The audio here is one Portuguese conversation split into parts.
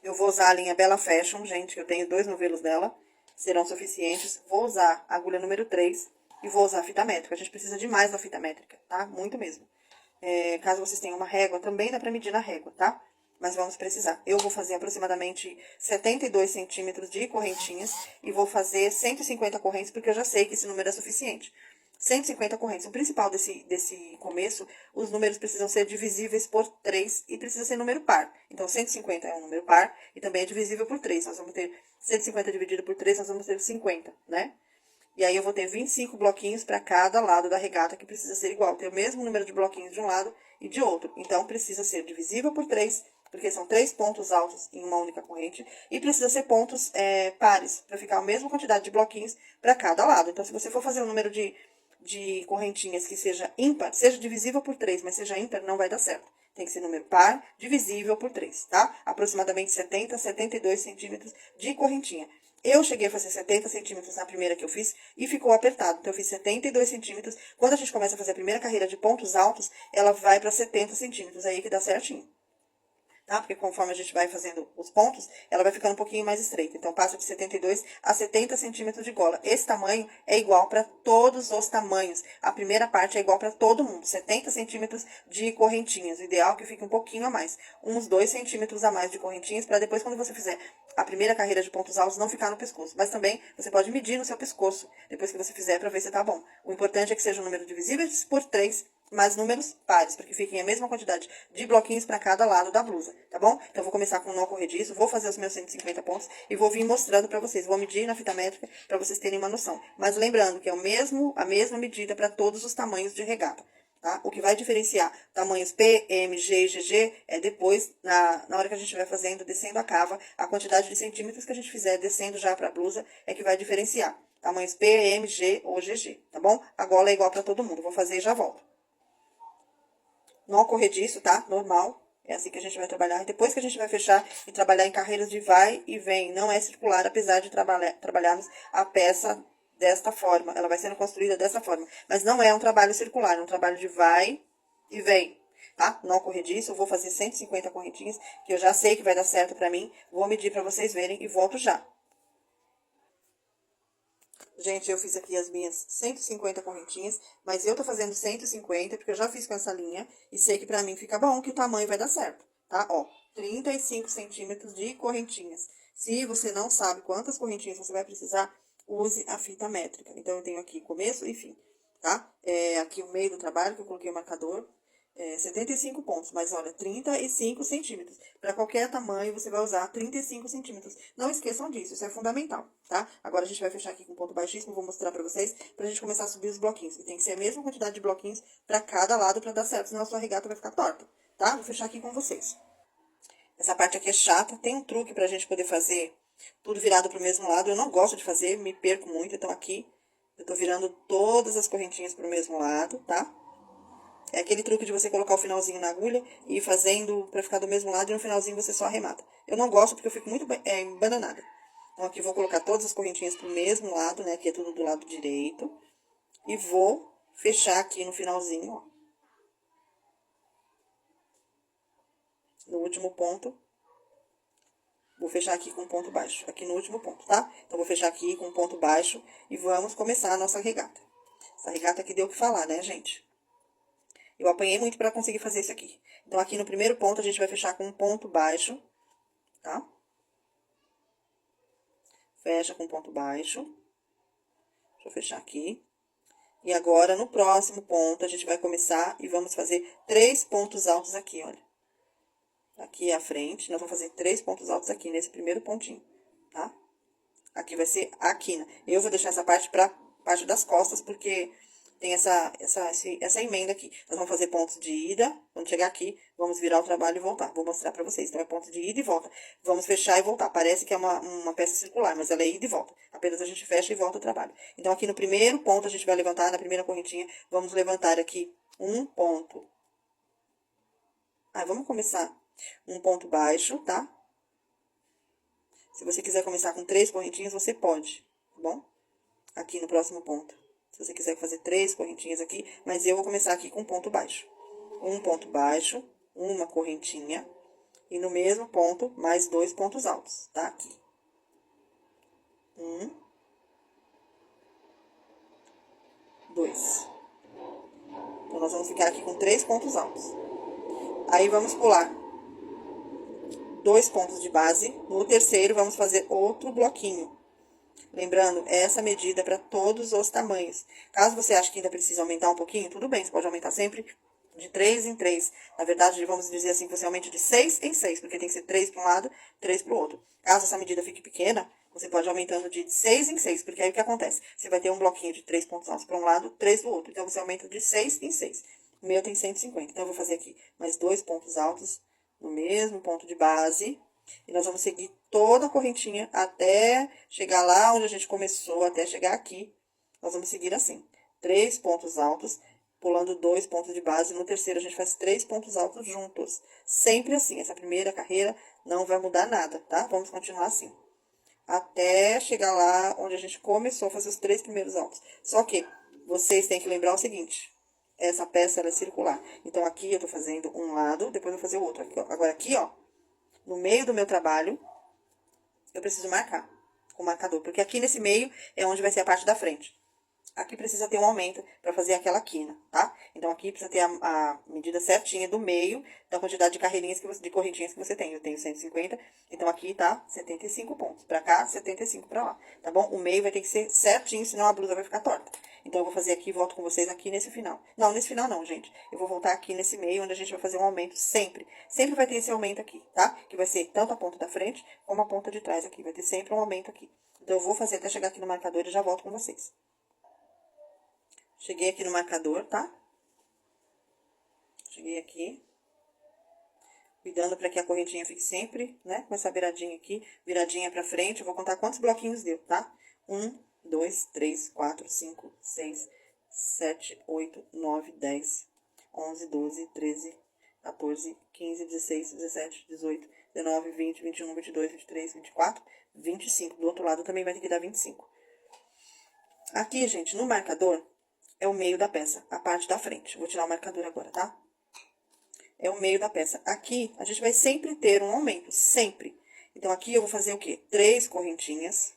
Eu vou usar a linha Bella Fashion, gente, que eu tenho 2 novelos dela, serão suficientes. Vou usar a agulha número 3 e vou usar a fita métrica. A gente precisa de mais da fita métrica, tá? Muito mesmo. Caso vocês tenham uma régua, também dá pra medir na régua, tá? Mas vamos precisar. Eu vou fazer aproximadamente 72 centímetros de correntinhas e vou fazer 150 correntes, porque eu já sei que esse número é suficiente. 150 correntes. O principal desse começo, os números precisam ser divisíveis por 3 e precisa ser número par. Então, 150 é um número par e também é divisível por 3. Nós vamos ter 150 dividido por 3, nós vamos ter 50, né? E aí eu vou ter 25 bloquinhos para cada lado da regata, que precisa ser igual. Ter o mesmo número de bloquinhos de um lado e de outro. Então, precisa ser divisível por 3, porque são 3 pontos altos em uma única corrente. E precisa ser pontos pares, para ficar a mesma quantidade de bloquinhos para cada lado. Então, se você for fazer um número de correntinhas que seja ímpar, seja divisível por 3, mas seja ímpar, não vai dar certo. Tem que ser número par, divisível por 3, tá? Aproximadamente 70, 72 centímetros de correntinha. Eu cheguei a fazer 70 centímetros na primeira que eu fiz e ficou apertado. Então, eu fiz 72 centímetros. Quando a gente começa a fazer a primeira carreira de pontos altos, ela vai para 70 centímetros. Aí que dá certinho. Tá? Porque conforme a gente vai fazendo os pontos, ela vai ficando um pouquinho mais estreita. Então, passa de 72 a 70 centímetros de gola. Esse tamanho é igual para todos os tamanhos. A primeira parte é igual para todo mundo. 70 centímetros de correntinhas. O ideal é que fique um pouquinho a mais. Uns 2 centímetros a mais de correntinhas, para depois, quando você fizer a primeira carreira de pontos altos, não ficar no pescoço. Mas também, você pode medir no seu pescoço, depois que você fizer, para ver se tá bom. O importante é que seja um número divisível por 3, mais números pares, para que fiquem a mesma quantidade de bloquinhos para cada lado da blusa, tá bom? Então, eu vou começar com um nó corrediço, vou fazer os meus 150 pontos e vou vir mostrando para vocês. Vou medir na fita métrica para vocês terem uma noção. Mas lembrando que é a mesma medida para todos os tamanhos de regata, tá? O que vai diferenciar tamanhos P, M, G e GG é depois, na hora que a gente vai fazendo, descendo a cava, a quantidade de centímetros que a gente fizer descendo já para a blusa é que vai diferenciar. Tamanhos P, M, G ou GG, tá bom? A gola é igual para todo mundo. Vou fazer e já volto. Nó corrediço, tá? Normal. É assim que a gente vai trabalhar. E depois que a gente vai fechar e trabalhar em carreiras de vai e vem, não é circular, apesar de trabalharmos a peça desta forma. Ela vai sendo construída dessa forma. Mas não é um trabalho circular, é um trabalho de vai e vem, tá? Nó corrediço, eu vou fazer 150 correntinhas, que eu já sei que vai dar certo pra mim. Vou medir pra vocês verem e volto já. Gente, eu fiz aqui as minhas 150 correntinhas, mas eu tô fazendo 150 porque eu já fiz com essa linha e sei que pra mim fica bom, que o tamanho vai dar certo, tá? Ó, 35 centímetros de correntinhas. Se você não sabe quantas correntinhas você vai precisar, use a fita métrica. Então, eu tenho aqui começo e fim, tá? Aqui o meio do trabalho, que eu coloquei o marcador, 75 pontos, mas olha, 35 centímetros. Para qualquer tamanho, você vai usar 35 centímetros. Não esqueçam disso, isso é fundamental, tá? Agora a gente vai fechar aqui com ponto baixíssimo, vou mostrar pra vocês, pra gente começar a subir os bloquinhos. E tem que ser a mesma quantidade de bloquinhos pra cada lado pra dar certo, senão a sua regata vai ficar torta, tá? Vou fechar aqui com vocês. Essa parte aqui é chata, tem um truque pra gente poder fazer tudo virado pro mesmo lado. Eu não gosto de fazer, me perco muito, então aqui eu tô virando todas as correntinhas pro mesmo lado, tá? É aquele truque de você colocar o finalzinho na agulha e ir fazendo pra ficar do mesmo lado e no finalzinho você só arremata. Eu não gosto porque eu fico muito embananada. Então, aqui vou colocar todas as correntinhas pro mesmo lado, né? Que é tudo do lado direito. E vou fechar aqui no finalzinho, ó. No último ponto. Vou fechar aqui com ponto baixo. Aqui no último ponto, tá? Então, vou fechar aqui com ponto baixo e vamos começar a nossa regata. Essa regata aqui deu o que falar, né, gente? Eu apanhei muito para conseguir fazer isso aqui. Então, aqui no primeiro ponto, a gente vai fechar com um ponto baixo, tá? Fecha com ponto baixo. Deixa eu fechar aqui. E agora, no próximo ponto, a gente vai começar e vamos fazer 3 pontos altos aqui, olha. Aqui é a frente, nós vamos fazer 3 pontos altos aqui, nesse primeiro pontinho, tá? Aqui vai ser a quina. Eu vou deixar essa parte pra parte das costas, porque tem essa emenda aqui. Nós vamos fazer pontos de ida, quando chegar aqui, vamos virar o trabalho e voltar. Vou mostrar pra vocês. Então, é ponto de ida e volta. Vamos fechar e voltar. Parece que é uma peça circular, mas ela é ida e volta. Apenas a gente fecha e volta o trabalho. Então, aqui no primeiro ponto, a gente vai levantar, na primeira correntinha, vamos levantar aqui um ponto. Vamos começar um ponto baixo, tá? Se você quiser começar com 3 correntinhas, você pode, tá bom? Aqui no próximo ponto. Se você quiser fazer 3 correntinhas aqui, mas eu vou começar aqui com ponto baixo. Um ponto baixo, uma correntinha, E no mesmo ponto, mais 2 pontos altos, tá? Aqui. 1, 2. Então, nós vamos ficar aqui com 3 pontos altos. Aí, vamos pular 2 pontos de base. No terceiro, vamos fazer outro bloquinho. Lembrando, essa medida é para todos os tamanhos. Caso você ache que ainda precisa aumentar um pouquinho, tudo bem, você pode aumentar sempre de 3 em 3. Na verdade, vamos dizer assim, que você aumente de 6 em 6, porque tem que ser 3 para um lado, 3 para o outro. Caso essa medida fique pequena, você pode ir aumentando de 6 em 6, porque aí o que acontece? Você vai ter um bloquinho de 3 pontos altos para um lado, 3 para o outro. Então, você aumenta de 6 em 6. O meu tem 150, então eu vou fazer aqui mais 2 pontos altos no mesmo ponto de base. E nós vamos seguir toda a correntinha até chegar lá onde a gente começou, até chegar aqui. Nós vamos seguir assim. 3 pontos altos, pulando 2 pontos de base. No terceiro, a gente faz 3 pontos altos juntos. Sempre assim. Essa primeira carreira não vai mudar nada, tá? Vamos continuar assim. Até chegar lá onde a gente começou a fazer os 3 primeiros altos. Só que vocês têm que lembrar o seguinte. Essa peça, ela é circular. Então, aqui eu tô fazendo um lado, depois eu vou fazer o outro. Aqui, ó. Agora, aqui, ó. No meio do meu trabalho, eu preciso marcar com o marcador, porque aqui nesse meio é onde vai ser a parte da frente. Aqui precisa ter um aumento para fazer aquela quina, tá? Então, aqui precisa ter a medida certinha do meio da quantidade de carreirinhas, de correntinhas que você tem. Eu tenho 150, então aqui tá 75 pontos. Pra cá, 75 pra lá, tá bom? O meio vai ter que ser certinho, senão a blusa vai ficar torta. Então, eu vou fazer aqui, volto com vocês aqui nesse final. Não, nesse final não, gente. Eu vou voltar aqui nesse meio, onde a gente vai fazer um aumento sempre. Sempre vai ter esse aumento aqui, tá? Que vai ser tanto a ponta da frente, como a ponta de trás aqui. Vai ter sempre um aumento aqui. Então, eu vou fazer até chegar aqui no marcador e já volto com vocês. Cheguei aqui no marcador, tá? Cheguei aqui. Cuidando para que a correntinha fique sempre, né? Com essa viradinha aqui, viradinha pra frente. Eu vou contar quantos bloquinhos deu, tá? 1, 2, 3, 4, 5, 6, 7, 8, 9, 10, 11, 12, 13, 14, 15, 16, 17, 18, 19, 20, 21, 22, 23, 24, 25. Do outro lado também vai ter que dar 25. Aqui, gente, no marcador, é o meio da peça, a parte da frente. Vou tirar o marcador agora, tá? É o meio da peça. Aqui, a gente vai sempre ter um aumento, sempre. Então, aqui eu vou fazer o quê? 3 correntinhas.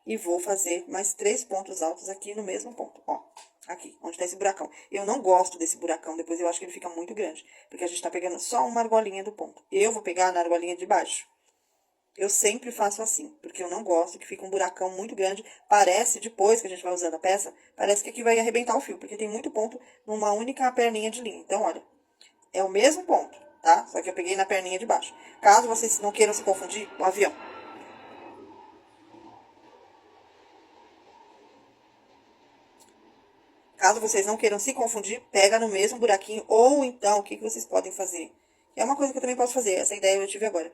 E vou fazer mais 3 pontos altos aqui no mesmo ponto, ó. Aqui, onde tá esse buracão. Eu não gosto desse buracão, depois eu acho que ele fica muito grande. Porque a gente tá pegando só uma argolinha do ponto. Eu vou pegar na argolinha de baixo. Eu sempre faço assim, porque eu não gosto que fica um buracão muito grande. Parece, depois que a gente vai usando a peça, parece que aqui vai arrebentar o fio, porque tem muito ponto numa única perninha de linha. Então, olha, é o mesmo ponto, tá? Só que eu peguei na perninha de baixo. Caso vocês não queiram se confundir, o avião. Caso vocês não queiram se confundir, pega no mesmo buraquinho, ou então, o que vocês podem fazer? É uma coisa que eu também posso fazer, essa ideia eu tive agora.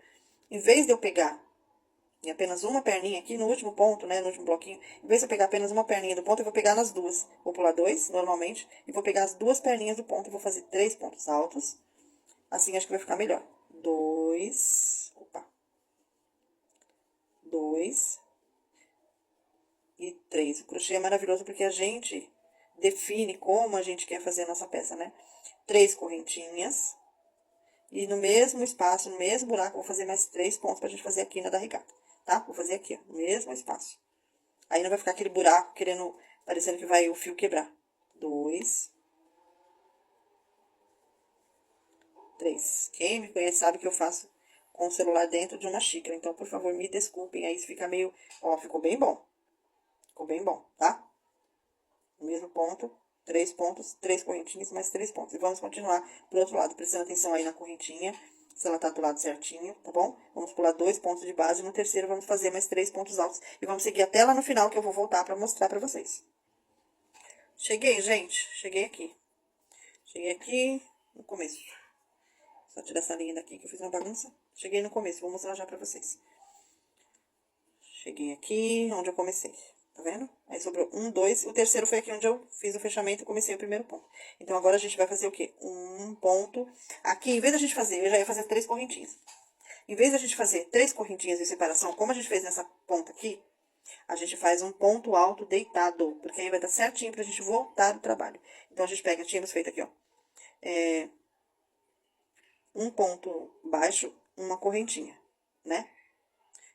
Em vez de eu pegar em apenas uma perninha aqui no último ponto, né, no último bloquinho, em vez de eu pegar apenas uma perninha do ponto, eu vou pegar nas duas. Vou pular 2, normalmente, e vou pegar as duas perninhas do ponto e vou fazer 3 pontos altos. Assim acho que vai ficar melhor. 2, opa. 2 e 3. O crochê é maravilhoso porque a gente define como a gente quer fazer a nossa peça, né? 3 correntinhas. E no mesmo espaço, no mesmo buraco, vou fazer mais 3 pontos pra gente fazer a quina da regata, tá? Vou fazer aqui, ó, no mesmo espaço. Aí não vai ficar aquele buraco querendo, parecendo que vai o fio quebrar. 2, 3. Quem me conhece sabe que eu faço com o celular dentro de uma xícara. Então, por favor, me desculpem. Aí fica meio... Ó, ficou bem bom. Ficou bem bom, tá? No mesmo ponto, 3 pontos, 3 correntinhas, mais 3 pontos. E vamos continuar pro outro lado, prestando atenção aí na correntinha, se ela tá do lado certinho, tá bom? Vamos pular 2 pontos de base, no terceiro vamos fazer mais 3 pontos altos. E vamos seguir até lá no final, que eu vou voltar pra mostrar pra vocês. Cheguei, gente, cheguei aqui. Cheguei aqui no começo. Só tirar essa linha daqui que eu fiz uma bagunça. Cheguei no começo, vou mostrar já pra vocês. Cheguei aqui onde eu comecei. Tá vendo? Aí sobrou 1, 2. O terceiro foi aqui onde eu fiz o fechamento e comecei o primeiro ponto. Então, agora a gente vai fazer o quê? Um ponto. Aqui, em vez da gente fazer, eu já ia fazer 3 correntinhas. Em vez da gente fazer 3 correntinhas de separação, como a gente fez nessa ponta aqui, a gente faz um ponto alto deitado. Porque aí vai dar certinho pra gente voltar o trabalho. Então, a gente pega, tínhamos feito aqui, ó. um ponto baixo, uma correntinha, né?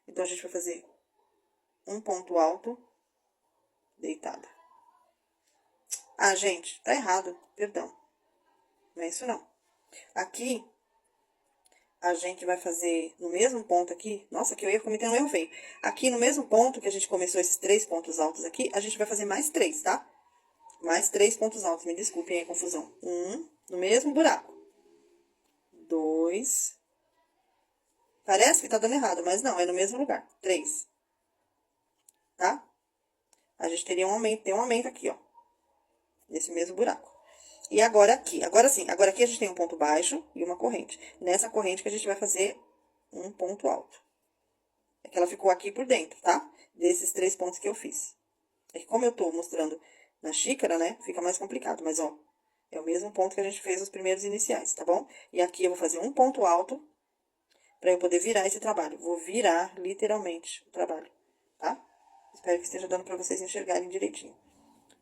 Então, a gente vai fazer um ponto alto, deitada. Ah, gente, tá errado, perdão. Não é isso, não. Aqui, a gente vai fazer no mesmo ponto aqui. Nossa, que eu ia cometer um erro feio. Aqui no mesmo ponto que a gente começou esses 3 pontos altos aqui, a gente vai fazer mais 3, tá? Mais 3 pontos altos, me desculpem aí a confusão. No mesmo buraco. 2. Parece que tá dando errado, mas não, é no mesmo lugar. 3. Tá? A gente teria um aumento, tem um aumento aqui, ó. Nesse mesmo buraco. E agora aqui, agora sim, agora aqui a gente tem um ponto baixo e uma corrente. Nessa corrente que a gente vai fazer um ponto alto. É que ela ficou aqui por dentro, tá? Desses 3 pontos que eu fiz. É que como eu tô mostrando na xícara, né, fica mais complicado, mas ó, é o mesmo ponto que a gente fez os primeiros iniciais, tá bom? E aqui eu vou fazer um ponto alto pra eu poder virar esse trabalho. Vou virar, literalmente, o trabalho, tá? Espero que esteja dando pra vocês enxergarem direitinho.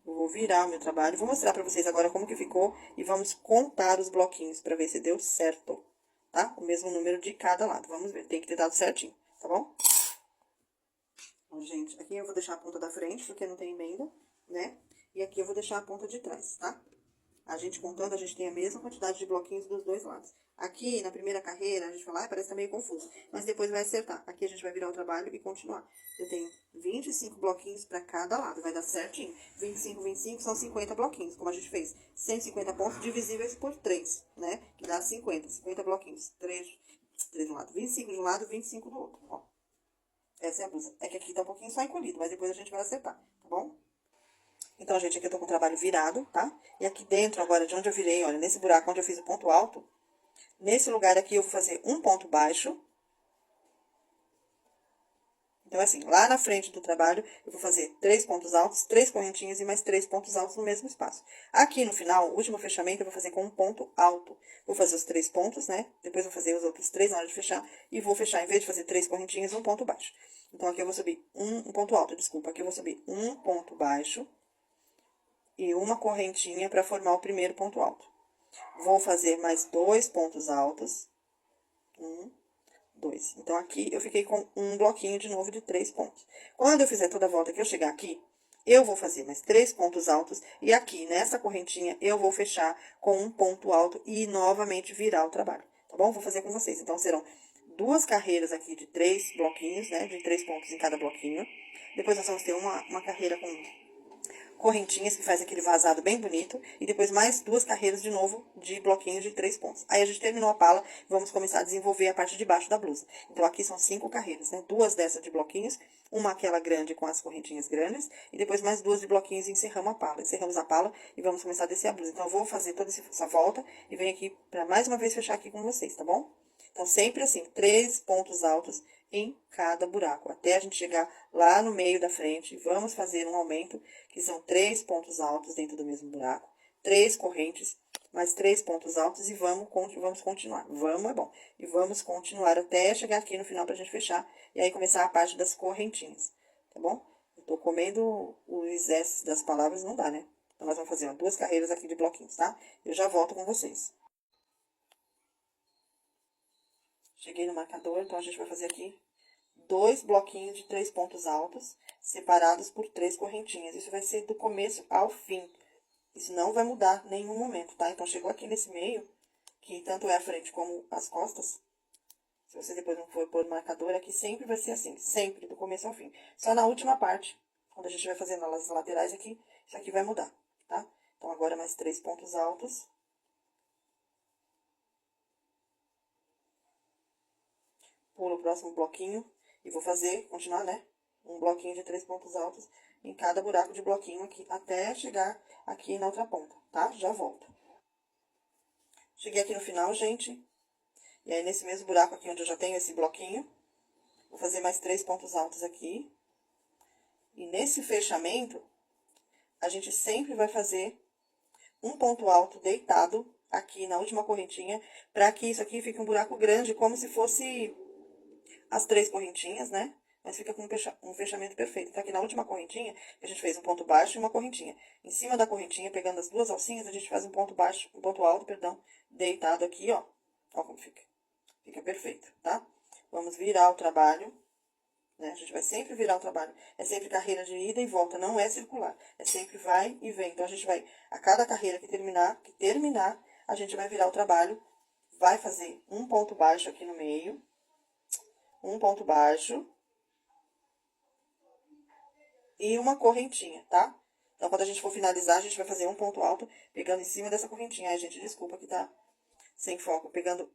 Eu vou virar o meu trabalho, vou mostrar pra vocês agora como que ficou e vamos contar os bloquinhos pra ver se deu certo, tá? O mesmo número de cada lado, vamos ver, tem que ter dado certinho, tá bom? Bom, gente, aqui eu vou deixar a ponta da frente, porque não tem emenda, né? E aqui eu vou deixar a ponta de trás, tá? A gente contando, a gente tem a mesma quantidade de bloquinhos dos dois lados. Aqui, na primeira carreira, a gente fala, parece que tá meio confuso. Mas depois vai acertar. Aqui a gente vai virar o trabalho e continuar. Eu tenho 25 bloquinhos pra cada lado, vai dar certinho. 25, 25 são 50 bloquinhos, como a gente fez. 150 pontos divisíveis por 3, né? Que dá 50, 50 bloquinhos. 3 de um lado, 25 de um lado, 25 do outro, ó. Essa é a blusa. É que aqui tá um pouquinho só encolhido, mas depois a gente vai acertar, tá bom? Então, gente, aqui eu tô com o trabalho virado, tá? E aqui dentro, agora, de onde eu virei, olha, nesse buraco onde eu fiz o ponto alto, nesse lugar aqui eu vou fazer um ponto baixo. Então, assim, lá na frente do trabalho, eu vou fazer 3 pontos altos, 3 correntinhas e mais 3 pontos altos no mesmo espaço. Aqui no final, o último fechamento, eu vou fazer com um ponto alto. Vou fazer os 3 pontos, né? Depois vou fazer os outros 3 na hora de fechar. E vou fechar, em vez de fazer 3 correntinhas, um ponto baixo. Então, aqui eu vou subir um ponto alto, desculpa. Aqui eu vou subir um ponto baixo e uma correntinha para formar o primeiro ponto alto. Vou fazer mais 2 pontos altos. 2. Então, aqui eu fiquei com um bloquinho de novo de 3 pontos. Quando eu fizer toda a volta que eu chegar aqui, eu vou fazer mais 3 pontos altos. E aqui, nessa correntinha, eu vou fechar com um ponto alto e novamente virar o trabalho. Tá bom? Vou fazer com vocês. Então, serão 2 carreiras aqui de 3 bloquinhos, né? De 3 pontos em cada bloquinho. Depois, nós vamos ter uma carreira com correntinhas, que faz aquele vazado bem bonito. E depois mais 2 carreiras de novo de bloquinhos de 3 pontos. Aí a gente terminou a pala, vamos começar a desenvolver a parte de baixo da blusa. Então, aqui são 5 carreiras, né? 2 dessas de bloquinhos, uma aquela grande com as correntinhas grandes. E depois mais 2 de bloquinhos e encerramos a pala. Encerramos a pala e vamos começar a descer a blusa. Então, eu vou fazer toda essa volta e venho aqui pra mais uma vez fechar aqui com vocês, tá bom? Então, sempre assim, 3 pontos altos em cada buraco, até a gente chegar lá no meio da frente. Vamos fazer um aumento, que são 3 pontos altos dentro do mesmo buraco, 3 correntes, mais 3 pontos altos e vamos continuar. Vamos, é bom. E vamos continuar até chegar aqui no final pra gente fechar e aí começar a parte das correntinhas, tá bom? Eu tô comendo os S das palavras, não dá, né? Então, nós vamos fazer, ó, 2 carreiras aqui de bloquinhos, tá? Eu já volto com vocês. Cheguei no marcador, então a gente vai fazer aqui 2 bloquinhos de 3 pontos altos, separados por 3 correntinhas. Isso vai ser do começo ao fim. Isso não vai mudar em nenhum momento, tá? Então, chegou aqui nesse meio, que tanto é a frente como as costas. Se você depois não for pôr marcador, aqui sempre vai ser assim, sempre, do começo ao fim. Só na última parte, quando a gente vai fazendo as laterais aqui, isso aqui vai mudar, tá? Então, agora mais 3 pontos altos. Pulo o próximo bloquinho e vou fazer, continuar, né? Um bloquinho de 3 pontos altos em cada buraco de bloquinho aqui, até chegar aqui na outra ponta, tá? Já volto. Cheguei aqui no final, gente. E aí, nesse mesmo buraco aqui, onde eu já tenho esse bloquinho, vou fazer mais 3 pontos altos aqui. E nesse fechamento, a gente sempre vai fazer um ponto alto deitado aqui na última correntinha, para que isso aqui fique um buraco grande, como se fosse as 3 correntinhas, né? Mas fica com um fechamento perfeito. Então, aqui na última correntinha, a gente fez um ponto baixo e uma correntinha. Em cima da correntinha, pegando as 2 alcinhas, a gente faz um ponto baixo, um ponto alto, perdão, deitado aqui, ó. Ó como fica. Fica perfeito, tá? Vamos virar o trabalho, né? A gente vai sempre virar o trabalho. É sempre carreira de ida e volta, não é circular. É sempre vai e vem. Então, a gente vai, a cada carreira que terminar, a gente vai virar o trabalho. Vai fazer um ponto baixo aqui no meio. Um ponto baixo. E uma correntinha, tá? Então, quando a gente for finalizar, a gente vai fazer um ponto alto, pegando em cima dessa correntinha. Ai, gente, desculpa que tá sem foco. Pegando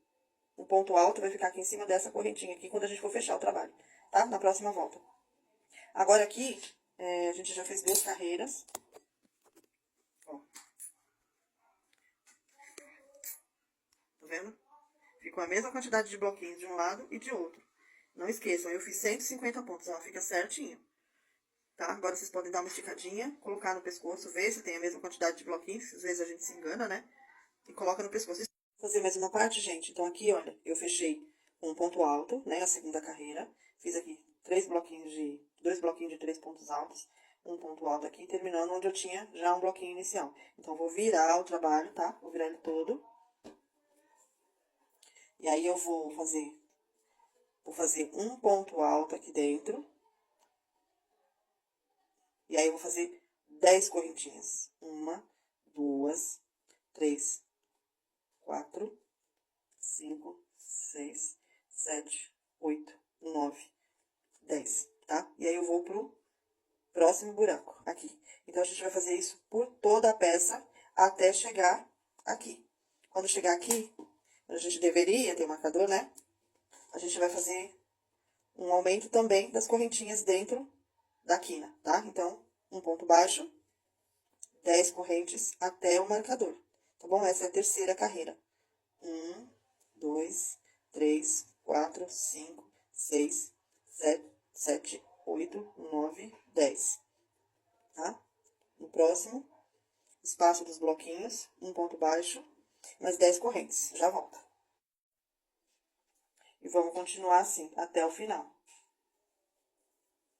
um ponto alto, vai ficar aqui em cima dessa correntinha aqui, quando a gente for fechar o trabalho, tá? Na próxima volta. Agora aqui, a gente já fez 2 carreiras. Ó. Tá vendo? Ficou a mesma quantidade de bloquinhos de um lado e de outro. Não esqueçam, eu fiz 150 pontos, ela fica certinho. Tá? Agora vocês podem dar uma esticadinha, colocar no pescoço, ver se tem a mesma quantidade de bloquinhos. Às vezes a gente se engana, né? E coloca no pescoço. Vou fazer mais uma parte, gente. Então aqui, olha, eu fechei um ponto alto, né? A segunda carreira. Fiz aqui 2 bloquinhos de 3 pontos altos. Um ponto alto aqui, terminando onde eu tinha já um bloquinho inicial. Então, vou virar o trabalho, tá? Vou virar ele todo. E aí, eu vou fazer um ponto alto aqui dentro. E aí, eu vou fazer 10 correntinhas. 1, 2, 3, 4, 5, 6, 7, 8, 9, 10, tá? E aí, eu vou pro próximo buraco, aqui. Então, a gente vai fazer isso por toda a peça até chegar aqui. Quando chegar aqui, a gente deveria ter marcador, né? A gente vai fazer um aumento também das correntinhas dentro da quina, tá? Então, um ponto baixo, 10 correntes até o marcador, tá bom? Essa é a terceira carreira. 1, 2, 3, 4, 5, 6, 7, 8, 9, 10, tá? No próximo, espaço dos bloquinhos, um ponto baixo, mais 10 correntes. Já volta. E vamos continuar assim, até o final.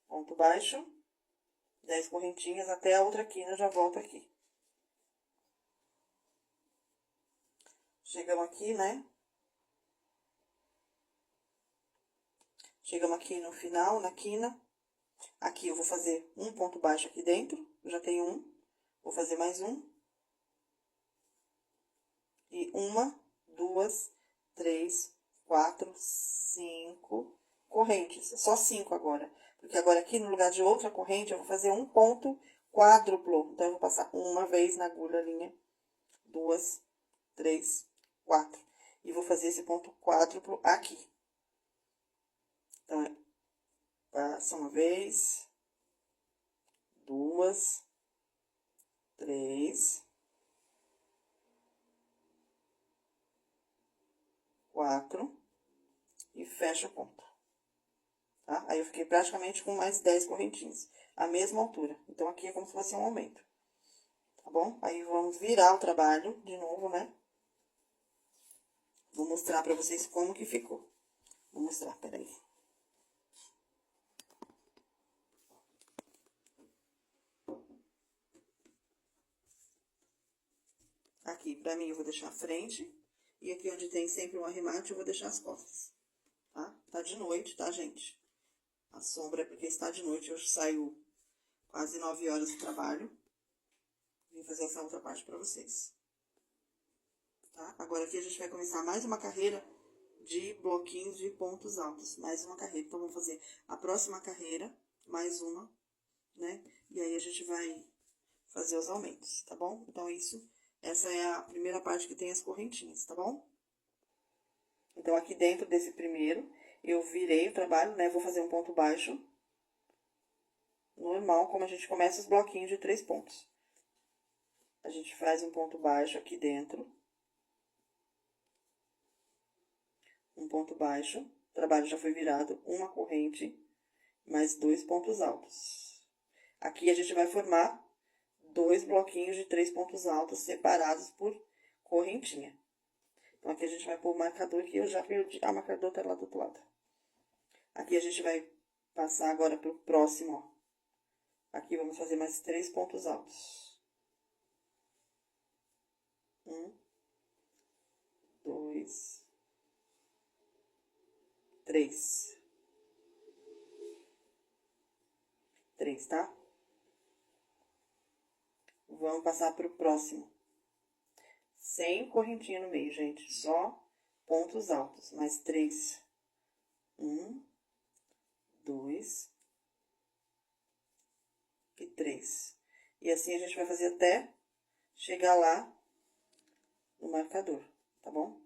Ponto baixo, 10 correntinhas até a outra quina, já volto aqui. Chegamos aqui, né? Chegamos aqui no final, na quina. Aqui eu vou fazer um ponto baixo aqui dentro, já tenho um. Vou fazer mais um. E 1, 2, 3, 4, 5 correntes. Só 5 agora. Porque agora aqui, no lugar de outra corrente, eu vou fazer um ponto quádruplo. Então, eu vou passar uma vez na agulha, linha, 2, 3, 4. E vou fazer esse ponto quádruplo aqui. Então, passa uma vez, 2, 3, 4 e fecha o ponto. Tá? Aí, eu fiquei praticamente com mais 10 correntinhas, a mesma altura. Então, aqui é como se fosse um aumento. Tá bom? Aí, vamos virar o trabalho de novo, né? Vou mostrar pra vocês como que ficou. Vou mostrar, peraí. Aqui, pra mim, eu vou deixar a frente. E aqui onde tem sempre um arremate, eu vou deixar as costas. Tá? Tá de noite, tá, gente? A sombra é porque está de noite. Eu saio quase 9 horas do trabalho. Vim fazer essa outra parte pra vocês. Tá? Agora aqui a gente vai começar mais uma carreira de bloquinhos de pontos altos. Mais uma carreira. Então, vamos fazer a próxima carreira, mais uma, né? E aí, a gente vai fazer os aumentos, tá bom? Então, essa é a primeira parte que tem as correntinhas, tá bom? Então, aqui dentro desse primeiro, eu virei o trabalho, né? Vou fazer um ponto baixo. Normal, como a gente começa os bloquinhos de 3 pontos. A gente faz um ponto baixo aqui dentro. Um ponto baixo. O trabalho já foi virado, uma corrente, mais 2 pontos altos. Aqui a gente vai formar 2 bloquinhos de 3 pontos altos separados por correntinha. Então, aqui a gente vai pôr o marcador, que eu já perdi. Ah, o marcador tá lá do outro lado. Aqui a gente vai passar agora pro próximo, ó. Aqui vamos fazer mais 3 pontos altos. 1, 2, 3. 3, tá? Vamos passar pro próximo. Sem correntinha no meio, gente. Só pontos altos. Mais 3. 1, 2 e 3. E assim a gente vai fazer até chegar lá no marcador, tá bom?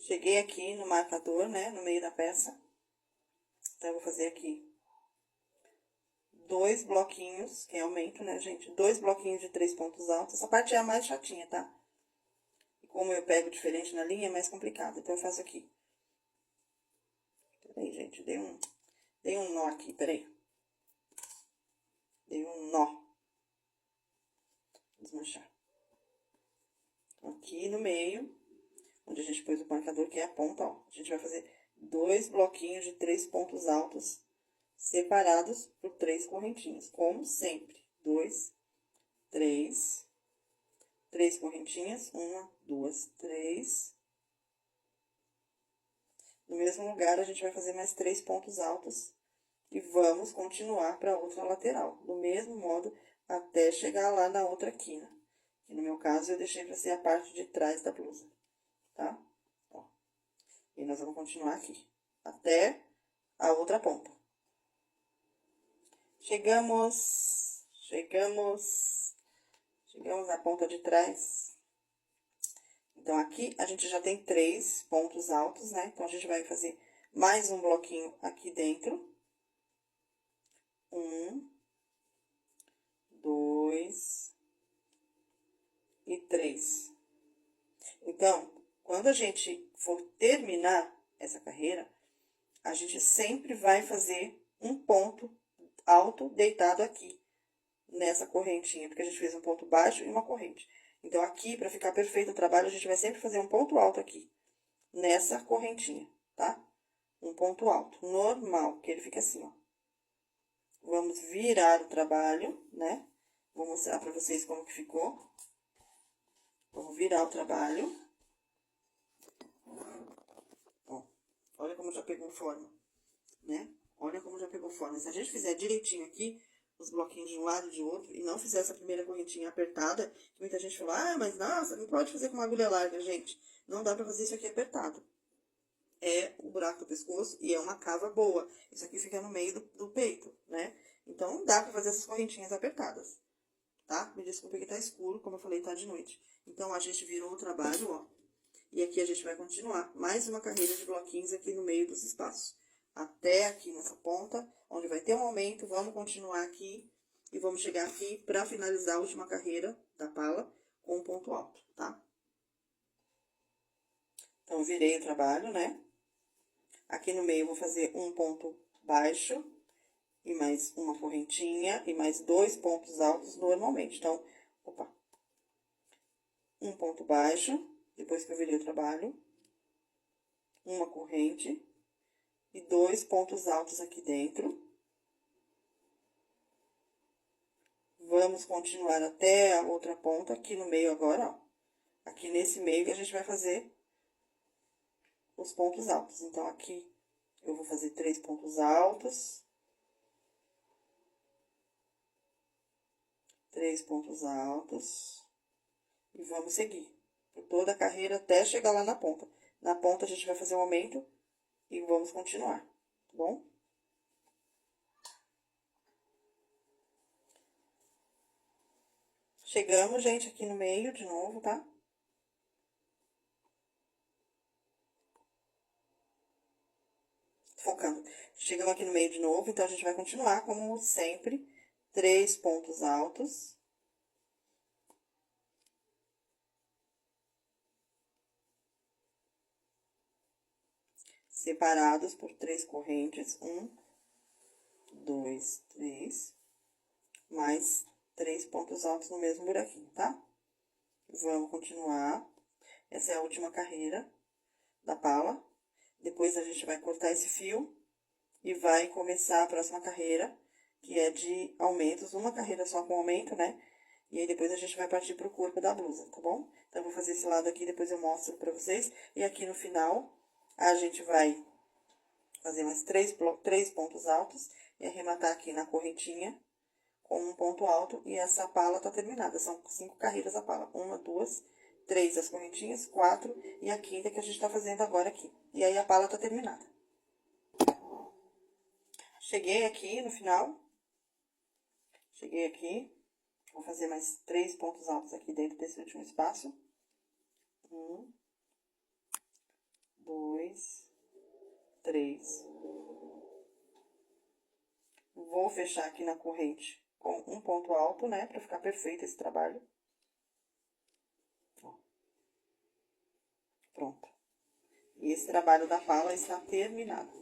Cheguei aqui no marcador, né, no meio da peça. Então, eu vou fazer aqui 2 bloquinhos, que é aumento, né, gente? 2 bloquinhos de 3 pontos altos. Essa parte é a mais chatinha, tá? E como eu pego diferente na linha, é mais complicado. Então, eu faço aqui. Peraí, gente, dei um nó aqui, peraí. Dei um nó. Desmanchar. Aqui no meio, onde a gente pôs o marcador, que é a ponta, ó. A gente vai fazer 2 bloquinhos de 3 pontos altos separados por 3 correntinhas, como sempre. 2, 3, 3 correntinhas, 1, 2, 3. No mesmo lugar, a gente vai fazer mais 3 pontos altos e vamos continuar para outra lateral, do mesmo modo, até chegar lá na outra quina. Que no meu caso, eu deixei para ser a parte de trás da blusa, tá? Ó. E nós vamos continuar aqui, até a outra ponta. Chegamos na ponta de trás. Então, aqui a gente já tem 3 pontos altos, né? Então, a gente vai fazer mais um bloquinho aqui dentro. 1, 2 e 3. Então, quando a gente for terminar essa carreira, a gente sempre vai fazer um ponto alto deitado aqui, nessa correntinha, porque a gente fez um ponto baixo e uma corrente. Então, aqui, para ficar perfeito o trabalho, a gente vai sempre fazer um ponto alto aqui, nessa correntinha, tá? Um ponto alto, normal, que ele fica assim, ó. Vamos virar o trabalho, né? Vou mostrar pra vocês como que ficou. Vamos virar o trabalho. Ó, olha como já pegou forma, né? Olha como já pegou forma. Se a gente fizer direitinho aqui, os bloquinhos de um lado e de outro, e não fizer essa primeira correntinha apertada, que muita gente fala, ah, mas nossa, não pode fazer com uma agulha larga, gente. Não dá pra fazer isso aqui apertado. É o buraco do pescoço e é uma cava boa. Isso aqui fica no meio do peito, né? Então, não dá pra fazer essas correntinhas apertadas, tá? Me desculpe que tá escuro, como eu falei, tá de noite. Então, a gente virou o trabalho, ó. E aqui a gente vai continuar mais uma carreira de bloquinhos aqui no meio dos espaços. Até aqui nessa ponta, onde vai ter um aumento, vamos continuar aqui. E vamos chegar aqui pra finalizar a última carreira da pala com um ponto alto, tá? Então, virei o trabalho, né? Aqui no meio, eu vou fazer um ponto baixo e mais uma correntinha e mais 2 pontos altos normalmente. Então, opa, um ponto baixo, depois que eu virei o trabalho, uma corrente e 2 pontos altos aqui dentro. Vamos continuar até a outra ponta, aqui no meio agora, ó. Aqui nesse meio que a gente vai fazer os pontos altos. Então, aqui eu vou fazer 3 pontos altos. 3 pontos altos. E vamos seguir por toda a carreira até chegar lá na ponta. Na ponta, a gente vai fazer um aumento e vamos continuar, tá bom? Chegamos, gente, aqui no meio de novo, tá? Focando. Chegamos aqui no meio de novo, então a gente vai continuar, como sempre, 3 pontos altos. Separados por 3 correntes. 1, 2, 3. Mais 3 pontos altos no mesmo buraquinho, tá? Vamos continuar. Essa é a última carreira da pala. Depois, a gente vai cortar esse fio e vai começar a próxima carreira, que é de aumentos. Uma carreira só com aumento, né? E aí depois a gente vai partir pro corpo da blusa, tá bom? Então, eu vou fazer esse lado aqui, depois eu mostro pra vocês. E aqui no final, a gente vai fazer mais três pontos altos e arrematar aqui na correntinha com um ponto alto. E essa pala tá terminada. São 5 carreiras a pala. 1, 2, 3 as correntinhas, 4 e a quinta que a gente tá fazendo agora aqui. E aí a pala tá terminada. Cheguei aqui no final. Cheguei aqui. Vou fazer mais 3 pontos altos aqui dentro desse último espaço. 1, 2, 3. Vou fechar aqui na corrente com um ponto alto, né? Pra ficar perfeito esse trabalho. Ó. Pronto. E esse trabalho da pala está terminado.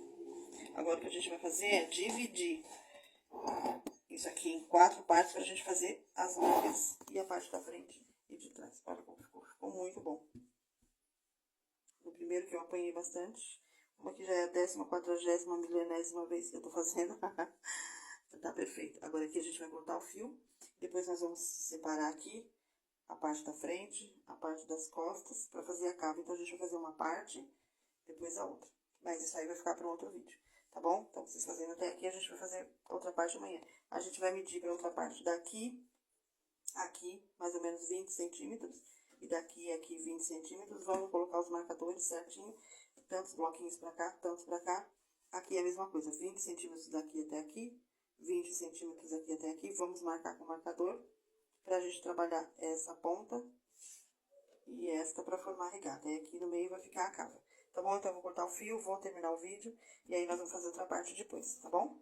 Agora, o que a gente vai fazer é dividir isso aqui em 4 partes pra gente fazer as mangas e a parte da frente e de trás. Olha como ficou. Ficou muito bom. No primeiro que eu apanhei bastante. Como aqui já é a 14ª milionésima vez que eu tô fazendo. Tá perfeito. Agora aqui a gente vai botar o fio. Depois nós vamos separar aqui a parte da frente, a parte das costas, pra fazer a cava. Então, a gente vai fazer uma parte, depois a outra. Mas isso aí vai ficar para um outro vídeo, tá bom? Então, vocês fazendo até aqui, a gente vai fazer outra parte amanhã. A gente vai medir pra outra parte daqui, aqui, mais ou menos 20 centímetros. E daqui a aqui 20 centímetros. Vamos colocar os marcadores certinho. Tantos bloquinhos pra cá, tantos pra cá. Aqui é a mesma coisa, 20 centímetros daqui até aqui. 20 centímetros aqui até aqui. Vamos marcar com o marcador pra gente trabalhar essa ponta e esta pra formar a regata. E aqui no meio vai ficar a cava. Tá bom? Então, eu vou cortar o fio, vou terminar o vídeo e aí nós vamos fazer outra parte depois, tá bom?